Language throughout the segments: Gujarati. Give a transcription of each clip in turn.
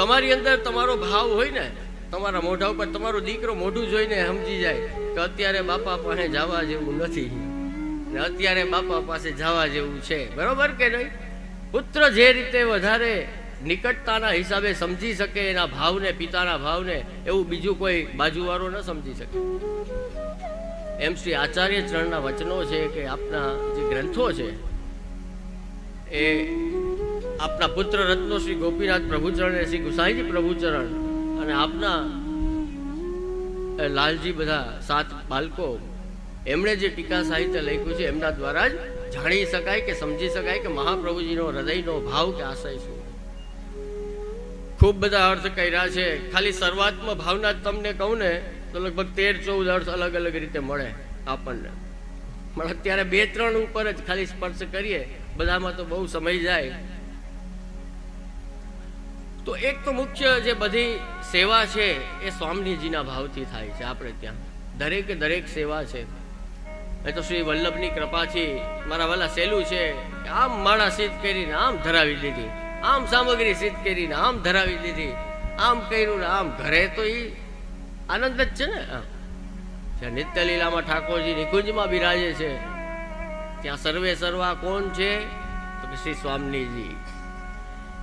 તમારી અંદર તમારો ભાવ હોય ને, તમારા મોઢા ઉપર તમારો દીકરો મોઢું જોઈને સમજી જાય કે અત્યારે બાપા પાસે જવા જેવું નથી ને અત્યારે બાપા પાસે જવા જેવું છે. બરોબર કે નહીં? પુત્ર જે રીતે વધારે નિકટતાના હિસાબે સમજી શકે એના ભાવને, પિતાના ભાવને, એવું બીજું કોઈ બાજુવાળો ન સમજી શકે. એમ શ્રી આચાર્ય ચરણના વચનો છે કે આપના જે ગ્રંથો છે એ આપના પુત્ર રત્નો શ્રી ગોપીનાથ પ્રભુચરણ, શ્રી ગુસાઈજી પ્રભુચરણ અને આપના લાલજી, બધા 7 બાળકો, એમણે જે ટીકા સાહિત્ય લખ્યું છે એમના દ્વારા જ જાણી શકાય કે સમજી શકાય કે મહાપ્રભુજીનો હૃદયનો ભાવ કે આશય શું. ખૂબ બધા અર્થ કર્યા છે. ખાલી શરૂઆતમાં ભાવના જ તમને કહું ને તો લગભગ 13-14 અર્થ અલગ અલગ રીતે મળે આપણને. પણ અત્યારે 2-3 ઉપર જ ખાલી સ્પર્શ કરીએ, બધામાં તો બહુ સમય જાય. તો એક તો મુખ્ય જે બધી સેવા છે એ સ્વામીજીના ભાવથી થાય છે. આપણે ત્યાં દરેક સેવા છે એ તો શ્રી વલ્લભની કૃપાથી. મારા વાલા સહેલું છે કે આમ માળા સિદ્ધ કરીને આમ ધરાવી દીધી, આમ સામગ્રી સિદ્ધ કરીને આમ ધરાવી દીધી, આમ કર્યું ને આમ. ઘરે તો એ આનંદ જ છે ને. જ્યાં નિત્ય લીલામાં ઠાકોરજી નિકુંજમાં બિરાજે છે ત્યાં સર્વે સર્વા કોણ છે તો કે શ્રી સ્વામીજી.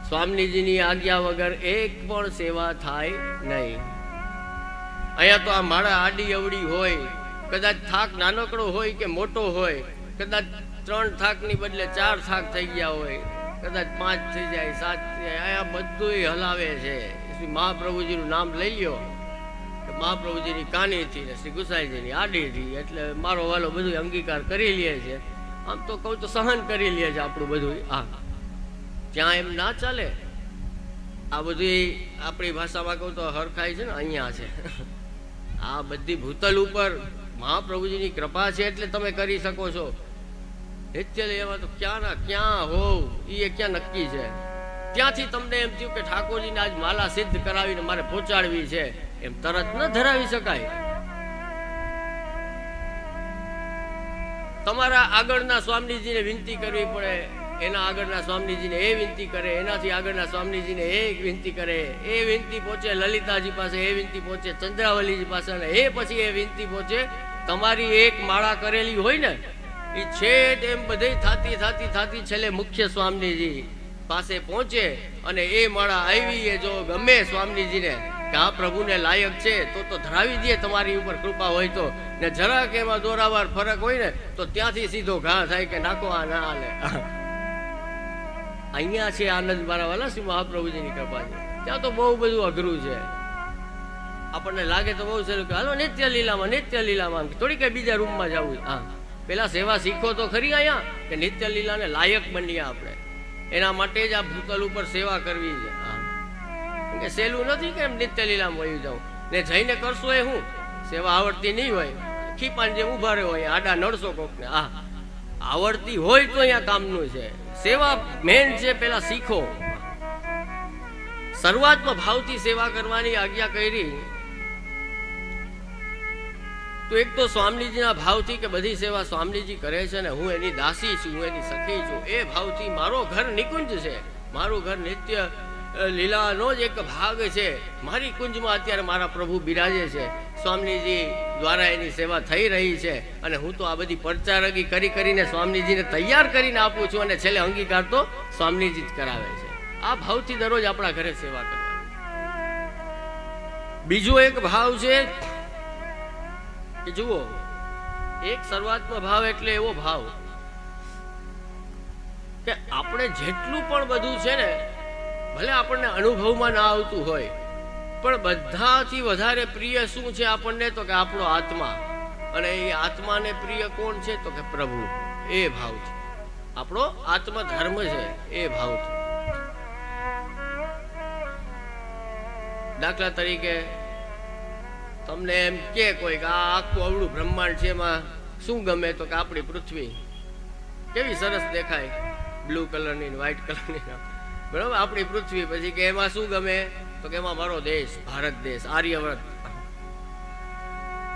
સ્વામીજીની આજ્ઞા વગર એક પણ સેવા થાય નહીં. અહીંયા તો આ માળા આડી અવડી હોય, કદાચ થાક નાનકડો હોય કે મોટો હોય, કદાચ 3 થાકની બદલે 4 થાક થઈ ગયા હોય, કદાચ 5 થઈ જાય, 7 થઈ જાય. અહીંયા બધું હલાવે છે. શ્રી મહાપ્રભુજીનું નામ લઈ લ્યો કે મહાપ્રભુજીની કાનીથી ને શ્રી ગુસાઈજીની આડીથી, એટલે મારો વાલો બધું અંગીકાર કરી લે છે. આમ તો કહું તો સહન કરી લે છે આપણું બધું. ત્યાં એમ ના ચાલે. આ બધી આપણી ભાષામાં કહું તો હરખાઈ છે ને અહીંયા છે. આ બધી ભૂતલ ઉપર મહાપ્રભુજીની કૃપા છે એટલે તમે કરી શકો છો. નિત્ય લેવા તો ક્યાં ના ક્યાં હોવ એ ક્યાં નક્કી છે. ત્યાંથી તમને એમ થયું કે ઠાકોરજીને આજ માલા સિદ્ધ કરાવીને મારે પહોંચાડવી છે, એમ તરત ન ધરાવી શકાય. તમારા આગળના સ્વામીજીને વિનંતી કરવી પડે, એના આગળના સ્વામીજીને એ વિનંતી કરે, એનાથી આગળના સ્વામીજીને એ વિનંતી કરે, એ વિનંતી પહોંચે લલિતાજી પાસે, એ વિનંતી પહોંચે ચંદ્રાવલીજી પાસે, અને એ પછી એ વિનંતી પહોંચે તમારી એક માળા કરેલી હોય ને એ છેદ એમ બધે થાતી છેલ્લે મુખ્ય સ્વામીજી પાસે પહોંચે. અને એ માળા આવી એ જો ગમે સ્વામીજીને કે આ પ્રભુને લાયક છે તો ધરાવી દે તમારી ઉપર કૃપા હોય તો. ને જરાક એમાં દોરાવાર ફરક હોય ને તો ત્યાંથી સીધો ઘા થાય કે નાખો આ ના હાલે. અહીંયા છે આનંદ મારા વાલા શ્રી મહાપ્રભુજીની કૃપા છે. ત્યાં તો બહુ બધું અઘરું છે. આપણને લાગે તો બહુ સહેલું કે હાલો નિત્ય લીલામાં થોડી કઈ બીજા રૂમમાં જવું. હા, પેલા સેવા શીખો તો ખરી અહીંયા કે નિત્ય લીલાને લાયક બનીએ આપણે. એના માટે જ આ ભૂતલ ઉપર સેવા કરવી છે. હા, કે સહેલું નથી કે એમ નિત્ય લીલામાં વયું જાઉં ને જઈને કરશો એ હું સેવા આવડતી નહીં હોય, ખીપાન જેમ ઉભા રહ્યો હોય આડા નડશો કોકને. હા, આવડતી હોય તો અહીંયા કામનું છે. સેવા મેન છે, પેલા શીખો. શરૂઆતમાં ભાવથી સેવા કરવાની આજ્ઞા કરી તો એક તો સ્વામીજીના ભાવથી કે બધી સેવા સ્વામીજી કરે છે ને હું એની દાસી છું, હું એની સખી છું, એ ભાવથી મારો ઘર નિકુંજ છે, મારું ઘર નિત્ય લીલાનો જ એક ભાગ છે. મારી કુંજમાં અત્યારે મારા પ્રભુ બિરાજે છે. સ્વામીજી દ્વારા એની સેવા થઈ રહી છે અને હું તો આ બધી પરચારગી કરીને સ્વામીજીને તૈયાર કરીને આપું છું અને છેલ્લે અંગીકાર તો સ્વામીજી જ કરાવે છે. આ ભાવથી દરરોજ આપણા ઘરે સેવા કરવાની. બીજો એક ભાવ છે કે જુઓ, એક શરૂઆતમાં ભાવ એટલે એવો ભાવ કે આપણે જેટલું પણ બધું છે ને, ભલે આપણને અનુભવમાં ના આવતું હોય, પણ બધાથી વધારે પ્રિય શું છે આપણને તો કે આપણો આત્મા. અને એ આત્માને પ્રિય કોણ છે તો કે પ્રભુ. એ ભાવથી આપણો આત્મા ધર્મ છે. એ ભાવથી દાખલા તરીકે તમને એમ કે કોઈ કે આ આખું અવળું બ્રહ્માંડ છે, એમાં શું ગમે તો કે આપણી પૃથ્વી કેવી સરસ દેખાય, બ્લુ કલરની વ્હાઈટ કલરની, બરાબર, આપણી પૃથ્વી. પછી કે એમાં શું ગમે તો કે એમાં મારો દેશ ભારત દેશ આર્યવ્રત.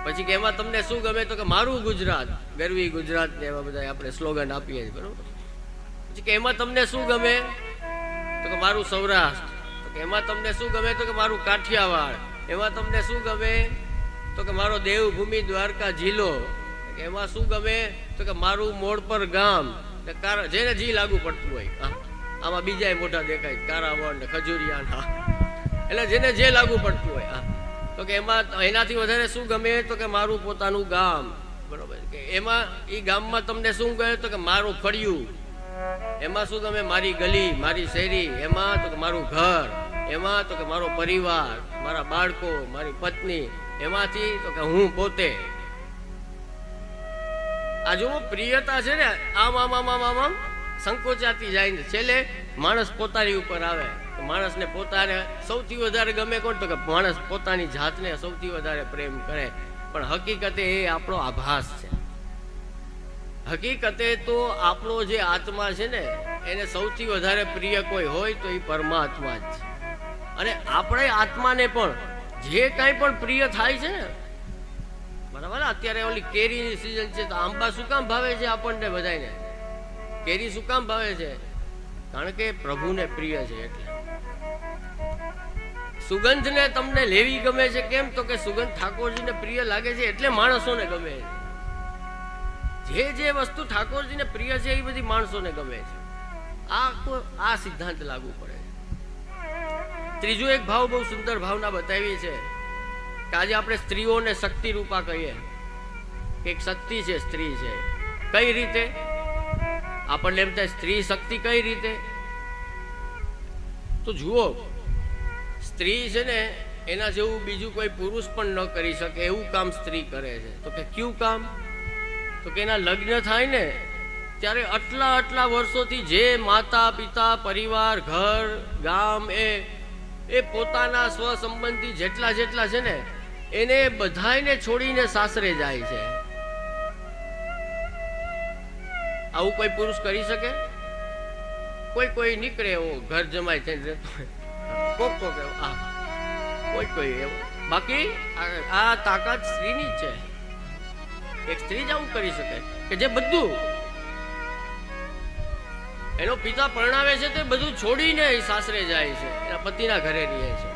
પછી કે એમાં તમને શું ગમે તો કે મારું ગુજરાત, ગરવી ગુજરાત ને એવા બધા આપણે સ્લોગન આપીએ છીએ, બરાબર. પછી કે એમાં તમને શું ગમે તો કે મારું સૌરાષ્ટ્ર, તો એમાં તમને શું ગમે? તો કે મારું કાઠિયાવાડ. એમાં તમને શું ગમે? તો કે મારો દેવભૂમિ દ્વારકા જિલ્લો. એમાં શું ગમે? તો કે મારું મોડ પર ગામ. જેને જી લાગુ પડતું હોય. આમાં બીજા મોટા દેખાય, કારાવડ ને ખજૂરિયા. એટલે જેને જે લાગુ પડતું હોય. તો કે એમાં એનાથી વધારે શું ગમે? તો કે મારું પોતાનું ગામ. બરોબર. કે એમાં એ ગામમાં તમને શું ગમે? તો કે મારું ફળિયું. એમાં શું ગમે? મારી ગલી, મારી શેરી. એમાં તો કે મારું ઘર. એમાં તો કે મારો પરિવાર, મારા બાળકો, મારી પત્ની. એમાંથી તો કે હું પોતે. આ જો પ્રિયતા છે ને, આમ આમ આમ આમ આમ આમ સંકોચાતી જાય ને છેલ્લે માણસ પોતાની ઉપર આવે. માણસને પોતાને સૌથી વધારે ગમે કોણ? તો કે માણસ પોતાની જાતને સૌથી વધારે પ્રેમ કરે. પણ હકીકતે એ આપણો આભાસ છે. હકીકતે તો આપણો જે આત્મા છે ને, એને સૌથી વધારે પ્રિય કોઈ હોય તો એ પરમાત્મા જ છે. અને આપણે આત્માને પણ જે કાંઈ પણ પ્રિય થાય છે ને, બરાબર. અત્યારે ઓલી કેરીની સિઝન છે, તો આંબા શું કામ ભાવે છે આપણને બધાને? કેરી શું કામ ભાવે છે? કારણ કે પ્રભુને પ્રિય છે. એટલે સુગંધને તમને લેવી ગમે છે. કેમ? તો કે સુગંધ ઠાકોરજીને પ્રિય લાગે છે, એટલે માણસોને ગમે છે. જે વસ્તુ ઠાકોરજીને પ્રિય છે એ બધી માણસોને ગમે છે. આ સિદ્ધાંત લાગુ પડે છે. ત્રીજો એક ભાવ બહુ સુંદર ભાવના બતાવી છે કે આજે આપણે સ્ત્રીઓને શક્તિ રૂપા કહીએ કે એક શક્તિ છે, સ્ત્રી છે. કઈ રીતે આપણને એમ થાય સ્ત્રી શક્તિ કઈ રીતે? તો જુઓ, સ્ત્રી છે ને, એના જેવું બીજું કોઈ પુરુષ પણ ન કરી શકે એવું કામ સ્ત્રી કરે છે. તો કે કયું કામ? તો કે એના લગ્ન થાય ને ત્યારે આટલા વર્ષોથી જે માતા પિતા, પરિવાર, ઘર, ગામ, એ પોતાના સ્વ સંબંધી જેટલા છે ને, એને બધાને છોડીને સાસરે જાય છે. આવું કોઈ પુરુષ કરી શકે? કોઈ નીકળે એવો ઘર જમાય થઈને રહેતો હોય, કોઈ એવું. બાકી આ તાકાત સ્ત્રીની જ છે. એક સ્ત્રી જ આવું કરી શકે કે જે બધું એનો પિતા પરણાવે છે તે બધું છોડીને સાસરે જાય છે, એના પતિના ઘરે રહે છે.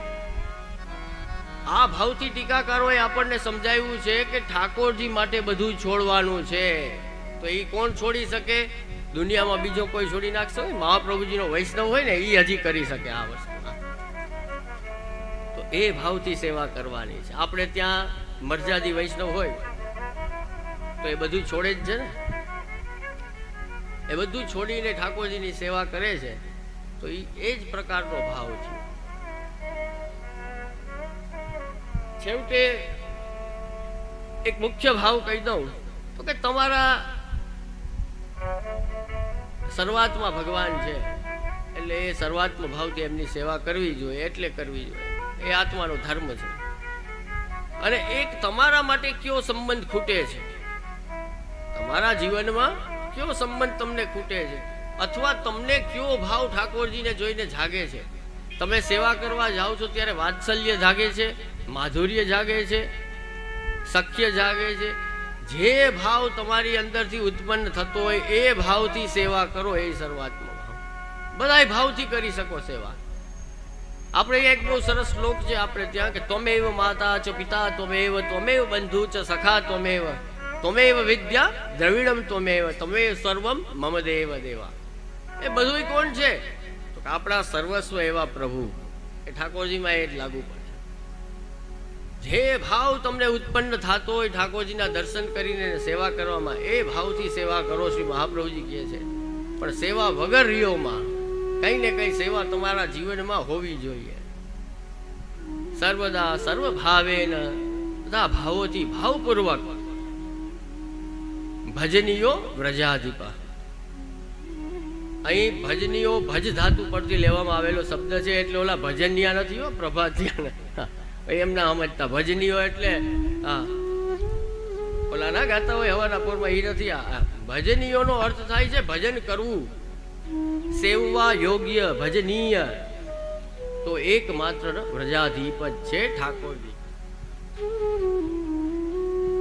આ ભાવથી ટીકાકારોએ આપણને સમજાવ્યું છે કે ઠાકોરજી માટે બધું છોડવાનું છે. તો એ કોણ છોડી શકે? દુનિયામાં બીજો કોઈ છોડી નાખશે? મહાપ્રભુજીનો વૈષ્ણવ હોય ને, એ હજી કરી શકે આ વસ્તુ. તો એ ભાવથી સેવા કરવાની છે. આપણે ત્યાં મર્યાદી વૈષ્ણવ હોય તો એ બધું છોડે જ છે ને. એ બધું છોડીને ઠાકોરજીની સેવા કરે છે. તો એ જ પ્રકારનો ભાવ છે. છેવટે એક મુખ્ય ભાવ કહી દઉં તો કે તમારા શરૂઆતમાં ભગવાન છે, એટલે એ શરૂઆતમાં ભાવથી એમની સેવા કરવી જોઈએ. એટલે કરવી જોઈએ, એ આત્માનો ધર્મ છે. અને એક તમારા માટે કયો સંબંધ ખૂટે છે, તમારા જીવનમાં કયો સંબંધ તમને ખૂટે છે, અથવા તમને કયો ભાવ ઠાકોરજીને જોઈને જાગે છે. તમે સેવા કરવા જાઓ છો ત્યારે વાત્સલ્ય જાગે છે, માધુર્ય જાગે છે, સખ્ય જાગે છે. જે ભાવ તમારી અંદરથી ઉત્પન્ન થતો હોય એ ભાવથી સેવા કરો. એ સર્વાત્મક ભાવ. બધા ભાવથી કરી શકો સેવા. આપણે એક બહુ સરસ શ્લોક છે આપણે ત્યાં કે ત્વમેવ માતા ચ પિતા ત્વમેવ, ત્વમેવ બંધુ ચ સખા ત્વમેવ, ત્વમેવ વિદ્યા દ્રવિડમ ત્વમેવ, ત્વમેવ સર્વમ મમ દેવ દેવા. એ બધું કોણ છે? તો આપણા સર્વસ્વ એવા પ્રભુ. એ ઠાકોરજીમાં એ જ લાગુ પડે. જે ભાવ તમને ઉત્પન્ન થતો હોય ઠાકોરજીના દર્શન કરીને સેવા કરવામાં, એ ભાવથી સેવા કરો. શ્રી મહાપ્રભુજી કહે છે. પણ સેવા વગર રિયોમાં કઈ ને કઈ સેવા તમારા જીવનમાં હોવી જોઈએ. સર્વદા સર્વ ભાવેન, બધા ભાવોથી ભાવપૂર્વક ભજનીયો વ્રજાધિપા. અહીં ભજનીયો ભજ ધાતુ પરથી લેવામાં આવેલો શબ્દ છે. એટલે ઓલા ભજનિયા નથી હો, પ્રભાતિયા એમના સમજતા. ભજનીઓ એટલે ઓલા ના ગાતા હોય હવાના પોરમાં, એ નથી. આ ભજનીયોનો અર્થ થાય છે ભજન કરવું, સેવવા યોગ્ય, ભજનીય. તો એકમાત્ર વ્રજાધીપ જ છે ઠાકોરજી.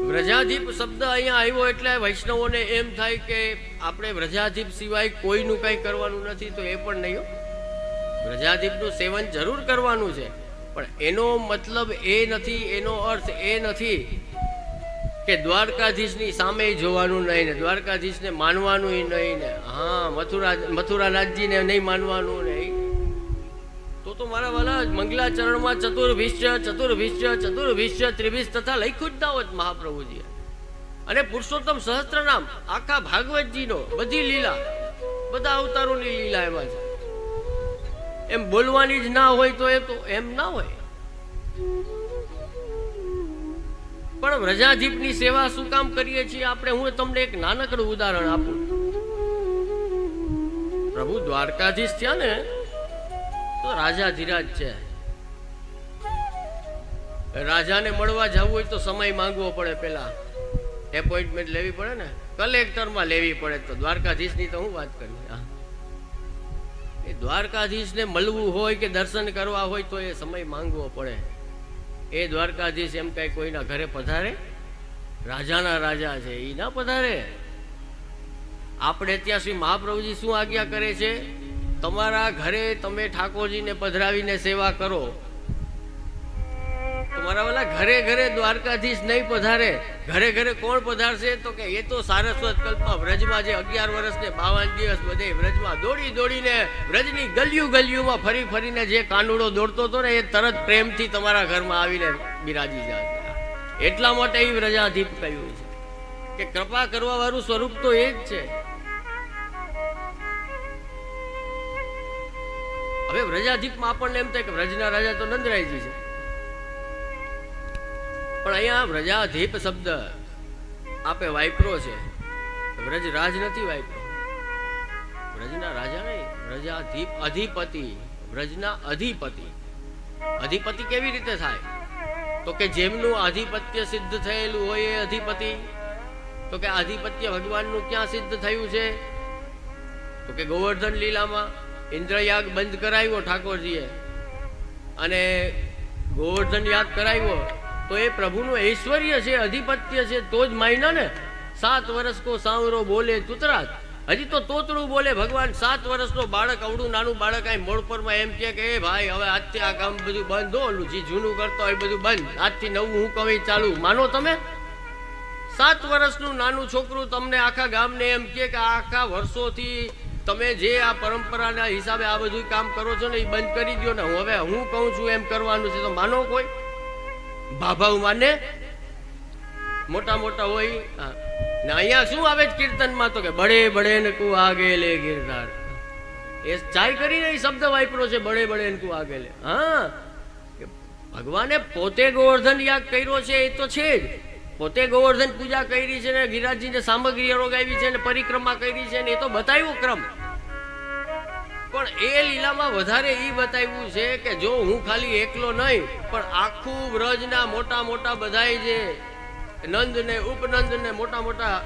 વ્રજાધીપ શબ્દ અહીંયા આવ્યો એટલે વૈષ્ણવોને એમ થાય કે આપણે વ્રજાધીપ સિવાય કોઈનું કંઈ કરવાનું નથી. તો એ પણ નહીં. વ્રજાધિપનું સેવન જરૂર કરવાનું છે, પણ એનો મતલબ એ નથી, એનો અર્થ એ નથી કે દ્વારકાધીશની સામે જોવાનું નહીં ને દ્વારકાધીશને માનવાનું નહીં ને હા મથુરાનાથજીને નહીં માનવાનું નહીં. તો મારા વાલા મંગલાચરણમાં ચતુર્ભિષ્ય ત્રિભિષ તથા લખ્યું જ ના હોત મહાપ્રભુજી. અને પુરુષોત્તમ સહસ્ત્રનામ આખા ભાગવતજીનો બધી લીલા, બધા અવતારોની લીલા એમાં છે. એમ બોલવાની જ ના હોય તો એ તો એમ ના હોય. પણ વ્રજાધિપની સેવા શું કામ કરીએ છીએ આપણે? હું તમને એક નાનકડું ઉદાહરણ આપું. પ્રભુ દ્વારકાધીશ થયા ને તો રાજા ધીરાજ છે. રાજાને મળવા જવું હોય તો સમય માંગવો પડે, પેલા એપોઇન્ટમેન્ટ લેવી પડે ને, કલેક્ટરમાં લેવી પડે. તો દ્વારકાધીશની તો હું વાત કરી. એ દ્વારકાધીશને મળવું હોય કે દર્શન કરવા હોય તો એ સમય માંગવો પડે. એ દ્વારકાધીશ એમ કઈ કોઈના ઘરે પધારે? રાજાના રાજા છે, એ ના પધારે. આપણે ત્યાં શ્રી મહાપ્રભુજી શું આજ્ઞા કરે છે? તમારા ઘરે તમે ઠાકોરજીને પધરાવીને સેવા કરો. તમારા વાલા ઘરે ઘરે દ્વારકાધીશ નહીં પધારે. ઘરે ઘરે કોણ પધારશે? તો કે એ તો સારસ્વત કલ્પમાં વ્રજમાં જે 11 વર્ષ ને 52 દિવસ બધે વ્રજમાં દોડી દોડીને વ્રજની ગલિયુમાં ફરી ફરીને જે કાનુડો દોડતો હતો ને એ તરત પ્રેમથી તમારા ઘરમાં આવીને બિરાજી જાય. એટલા માટે એ વ્રજાધિપ કહ્યું છે કે કૃપા કરવા વાળું સ્વરૂપ તો એ જ છે. હવે વ્રજાધિપમાં આપણને એમ થાય કે વ્રજના રાજા તો નંદરાયજી છે, પણ અહીંયા વ્રજાધિપ શબ્દ આપે વાપરો છે. વ્રજરાજ નથી વાપરો, વ્રજના રાજા નહીં, વ્રજાધિપ અધિપતિ, વ્રજના અધિપતિ. અધિપતિ કેવી રીતે થાય? તો કે જેમનું આધિપત્ય સિદ્ધ થયેલું હોય એ અધિપતિ. તો કે આધિપત્ય ભગવાનનું ક્યાં સિદ્ધ થયું છે? તો કે ગોવર્ધન લીલામાં ઇન્દ્રયાગ બંધ કરાવ્યો ઠાકોરજીએ, અને ગોવર્ધન યાગ કરાવ્યો તો એ પ્રભુનું ઐશ્વર્ય છે, અધિપત્ય છે. તો જ માયના ને 7 વર્ષ કો સાંવરો બોલે તુતરાજ. હજી તો તોતડું બોલે ભગવાન. 7 વર્ષનો બાળક, અવડું નાનું બાળક અહીં મોડ પરમાં એમ કે એ ભાઈ હવે આજથી આ કામ બધું બંધ હો, ઓલું જે જૂનું કરતો હોય બધું બંધ, આજથી નવું હું કવિ ચાલુ. માનો તમે? 7 વર્ષનું નાનું છોકરું તમને આખા ગામને એમ કે આખા વર્ષોથી તમે જે આ પરંપરાના હિસાબે આ બધું કામ કરો છો ને એ બંધ કરી દો ને, હવે હું કહું છું એમ કરવાનું છે. તો માનો કોઈ? ભાભાવ માને? મોટા મોટા હોય ને. અહીંયા શું આવે છે કીર્તનમાં? તો કે બડે બડે ને કુ આગે લે ગિરનાર. એ ચાય કરીને એ શબ્દ વાપરો છે, બડે બડે ને કુ આગે લે. હા, ભગવાને પોતે ગોવર્ધન યાગ કર્યો છે, એ તો છે જ. પોતે ગોવર્ધન પૂજા કરી છે ને ગિરિરાજજીને સામગ્રી રોગાવી છે ને પરિક્રમા કરી છે ને એ તો બતાવ્યું ક્રમ. પણ એ લીલામાં વધારે એ બતાવ્યું છે કે જો હું ખાલી એકલો નહીં પણ આખું વ્રજના મોટા મોટા બધાય જે નંદ ને ઉપનંદ ને મોટા મોટા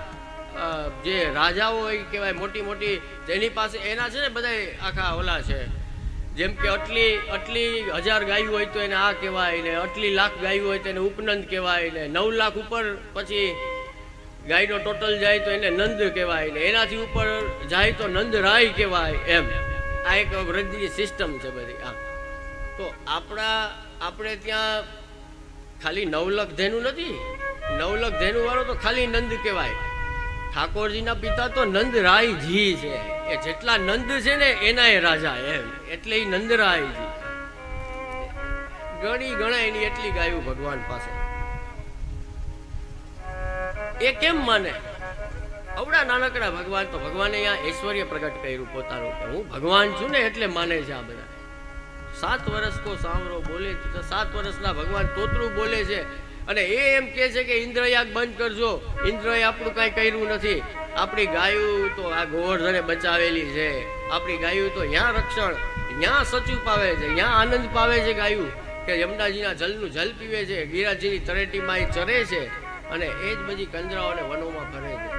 જે રાજાઓ હોય કહેવાય, મોટી મોટી જેની પાસે એના છે ને બધા આખા ઓલા છે. જેમ કે આટલી 1000 ગાયું હોય તો એને આ કહેવાય ને, આટલી લાખ ગાયું હોય તો એને ઉપનંદ કહેવાય ને, 9 લાખ ઉપર પછી ગાયનો ટોટલ જાય તો એને નંદ કહેવાય ને, એનાથી ઉપર જાય તો નંદરાય કહેવાય. એમ આ એક વ્રજની સિસ્ટમ છે બધી. આમ તો આપણે ત્યાં ખાલી 9 લાખ ધેનું નથી. 9 લાખ ધેનું વાળો તો ખાલી નંદ કહેવાય. ઠાકોરજીના પિતા તો નંદરાયજી છે. એ જેટલા નંદ છે ને એના એ રાજા, એમ એટલે એ નંદરાયજી. ગણી ગણાય એની એટલી ગાયું ભગવાન પાસે. એ કેમ માને? અવડા નાનકડા ભગવાન, તો ભગવાને અહીંયા ઐશ્વર્ય પ્રગટ કર્યું પોતાનું કે હું ભગવાન છું ને એટલે માને છે આ બધા. 7 વર્ષ કો સાંવરો બોલે, 7 વર્ષના ભગવાન તોતરું બોલે છે. અને એ એમ કે છે કે ઇન્દ્રયાગ બંધ કરજો. ઇન્દ્રએ આપણું કાંઈ કર્યું નથી. આપણી ગાયું તો આ ગોવર્ધને બચાવેલી છે. આપણી ગાયું તો ત્યાં રક્ષણ, ત્યાં સચુ પાવે છે, ત્યાં આનંદ પાવે છે ગાયું, કે યમુનાજીના જલનું જલ પીવે છે, ગિરિરાજજીની તળેટીમાં એ ચરે છે, અને એ જ બધી કંજરાઓને વનોમાં ફરે છે.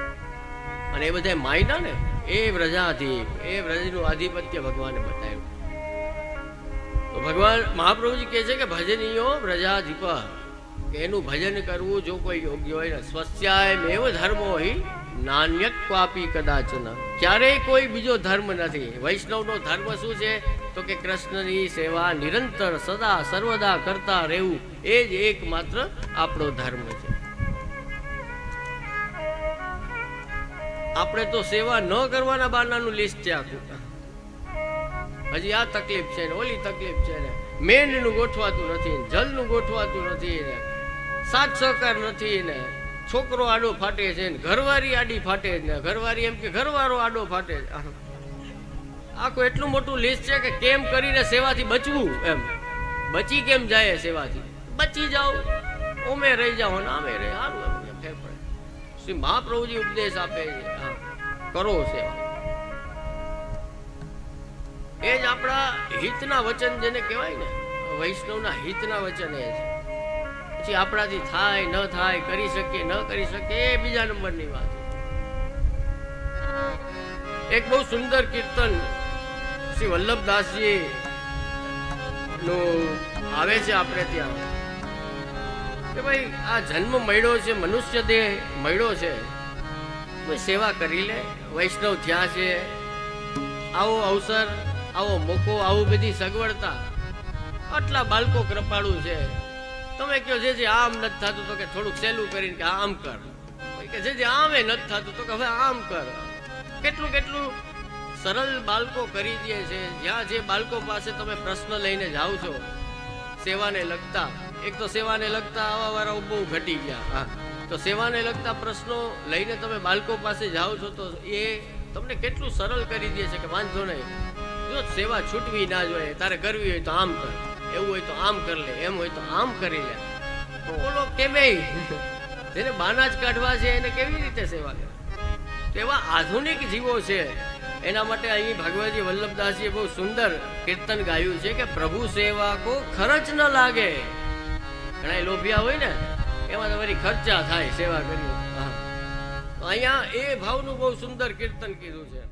અને એ બધા માયના ને એ વ્રજાધિપ, એ વ્રજનું આધિપત્ય ભગવાને બતાવ્યું. તો ભગવાન મહાપ્રભુજી કહે છે કે ભજનીયો વ્રજાધિપ, કે એનું ભજન કરવું જો કોઈ યોગ્ય હોય ને, સ્વસ્યાય મેવ ધર્મો હિ નાન્યક ક્વાપી કદાચન. ક્યારેય કોઈ બીજો ધર્મ નથી. વૈષ્ણવનો ધર્મ શું છે? તો કે કૃષ્ણની સેવા નિરંતર સદા સર્વદા કરતા રહેવું, એ જ એકમાત્ર આપણો ધર્મ છે. આપણે તો સેવા ન કરવાના બારનાનું લિસ્ટ છે આખું. હજી આ તકલીફ છે ને ઓલી તકલીફ છે ને, મેનનું ગોઠવાતું નથી, જલનું ગોઠવાતું નથી ને, સાથ સહકાર નથી ને, છોકરો આડો ફાટે છે ને, ઘરવાળી આડી ફાટે છે ને, ઘરવાળી એમ કે ઘરવાળો આડો ફાટે છે. આખું એટલું મોટું લિસ્ટ છે કે કેમ કરીને સેવાથી બચવું, એમ બચી કેમ જાય સેવાથી, બચી જાઓ, ઓમે રહી જાઓ ને આમે રહી, સારું એમ ફેર પડે. શ્રી મહાપ્રભુજી ઉપદેશ આપે છે, કરો સેવા. એ જ આપણા હિતના વચન જેને કહેવાય ને, વૈષ્ણવના હિતના વચન એ છે. પછી આપણાથી થાય ન થાય, કરી શકીએ ન કરી શકીએ, એ બીજા નંબરની વાત. એક બહુ સુંદર કીર્તન શ્રી વલ્લભદાસજી નું આવે છે આપણે ત્યાં કે ભાઈ આ જન્મ મળ્યો છે, મનુષ્ય દેહ મળ્યો છે, કોઈ સેવા કરી લે. વૈષ્ણવ થયા છે, આવો અવસર, આવો મોકો, આવું બધી સગવડતા, આટલા બાળકો કૃપાળુ છે. તમે કહો જે આમ નથી થતું તો કે થોડુંક સહેલું કરીને કે આમ કર, કે જે આમે નથી થતું તો કે હવે આમ કર. કેટલું કેટલું સરળ બાળકો કરી દે છે. જ્યાં જે બાળકો પાસે તમે પ્રશ્ન લઈને જાઓ છો સેવાને લગતા, એક તો સેવાને લગતા આવા વાળા બહુ ઘટી ગયા. હા, તો સેવાને લગતા પ્રશ્નો લઈને તમે બાળકો પાસે જાઓ છો તો એ તમને કેટલું સરળ કરી દે છે કે વાંધો નહીં, જો સેવા છૂટવી ના જોઈએ, તારે કરવી હોય તો આમ કર, એવું હોય તો આમ કરી લે, એમ હોય તો આમ કરી લે. તો ઓલો કેમે જેને બાના જ કાઢવા છે એને કેવી રીતે સેવા કરે? એવા આધુનિક જીવો છે. એના માટે અહીં ભગવાનજી વલ્લભદાસજીએ બહુ સુંદર કીર્તન ગાયું છે કે પ્રભુ સેવા કો ખર્ચ ન લાગે. ઘણા લોભિયા હોય ને, એમાં તમારી ખર્ચા થાય સેવા કરી. હા, અહીંયા એ ભાવનું બહુ સુંદર કીર્તન કીધું છે.